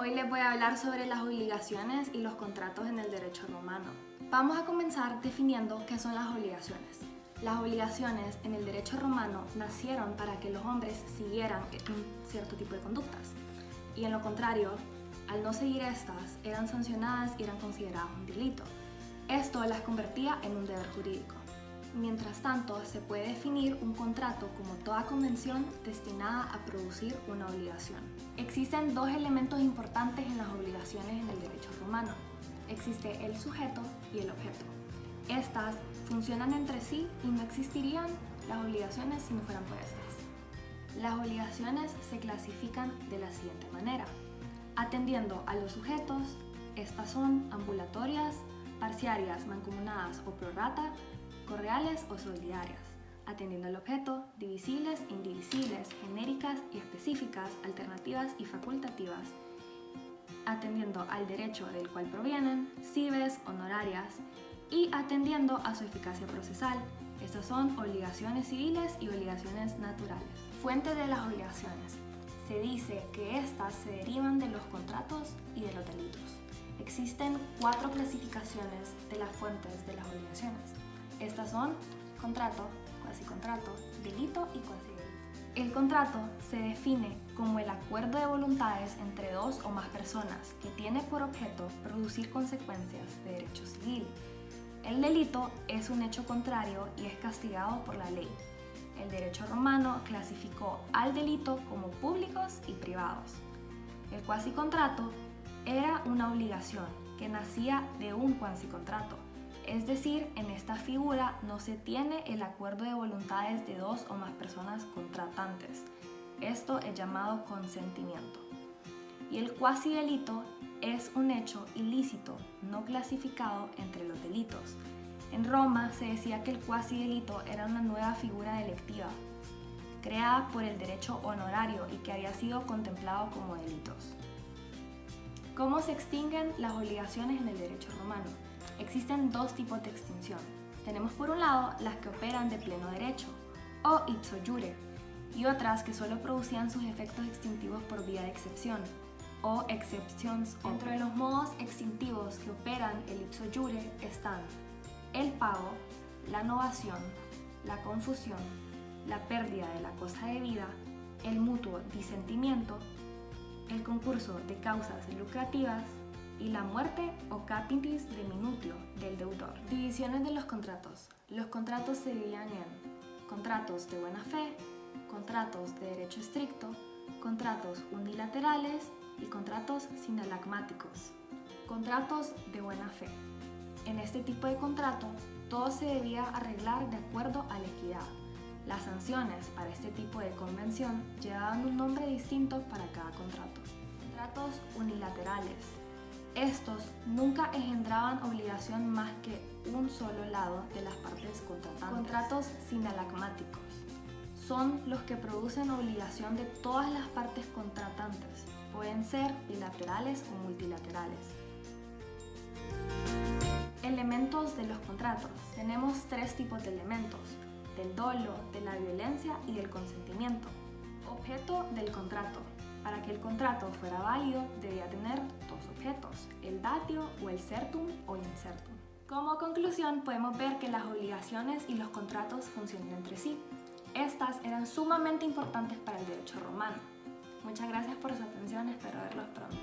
Hoy les voy a hablar sobre las obligaciones y los contratos en el derecho romano. Vamos a comenzar definiendo qué son las obligaciones. Las obligaciones en el derecho romano nacieron para que los hombres siguieran un cierto tipo de conductas. Y en lo contrario, al no seguir estas, eran sancionadas y eran consideradas un delito. Esto las convertía en un deber jurídico. Mientras tanto, se puede definir un contrato como toda convención destinada a producir una obligación. Existen dos elementos importantes en las obligaciones en el derecho romano. Existe el sujeto y el objeto. Estas funcionan entre sí y no existirían las obligaciones si no fueran por estas. Las obligaciones se clasifican de la siguiente manera. Atendiendo a los sujetos, estas son ambulatorias, parciarias, mancomunadas o prorata, correales o solidarias. Atendiendo al objeto, divisibles, indivisibles, genéricas y específicas, alternativas y facultativas. Atendiendo al derecho del cual provienen, cives, honorarias, y atendiendo a su eficacia procesal. Estas son obligaciones civiles y obligaciones naturales. Fuente de las obligaciones. Se dice que estas se derivan de los contratos y de los delitos. Existen 4 clasificaciones de las fuentes de las obligaciones. Estas son contrato, cuasicontrato, delito y cuasidelito. El contrato se define como el acuerdo de voluntades entre dos o más personas que tiene por objeto producir consecuencias de derecho civil. El delito es un hecho contrario y es castigado por la ley. El derecho romano clasificó al delito como públicos y privados. El cuasicontrato era una obligación que nacía de un cuasicontrato. Es decir, en esta figura no se tiene el acuerdo de voluntades de dos o más personas contratantes. Esto es llamado consentimiento. Y el cuasidelito es un hecho ilícito, no clasificado entre los delitos. En Roma se decía que el cuasidelito era una nueva figura delictiva, creada por el derecho honorario y que había sido contemplado como delitos. ¿Cómo se extinguen las obligaciones en el derecho romano? Existen 2 tipos de extinción. Tenemos por un lado las que operan de pleno derecho, o ipso iure, y otras que solo producían sus efectos extintivos por vía de excepción, o exceptions. Dentro de los modos extintivos que operan el ipso iure están el pago, la novación, la confusión, la pérdida de la cosa debida, el mutuo disentimiento, el concurso de causas lucrativas y la muerte o capitis de minutio del deudor. Divisiones de los contratos. Los contratos se dividían en contratos de buena fe, contratos de derecho estricto, contratos unilaterales y contratos sinalagmáticos. Contratos de buena fe. En este tipo de contrato, todo se debía arreglar de acuerdo a la equidad. Las sanciones para este tipo de convención llevaban un nombre distinto para cada contrato. Contratos unilaterales. Estos nunca engendraban obligación más que un solo lado de las partes contratantes. Contratos sinalagmáticos son los que producen obligación de todas las partes contratantes. Pueden ser bilaterales o multilaterales. Elementos de los contratos. Tenemos 3 tipos de elementos: del dolo, de la violencia y del consentimiento. Objeto del contrato. Para que el contrato fuera válido, debía tener 2 objetos, el datio o el certum o incertum. Como conclusión, podemos ver que las obligaciones y los contratos funcionan entre sí. Estas eran sumamente importantes para el derecho romano. Muchas gracias por su atención, espero verlos pronto.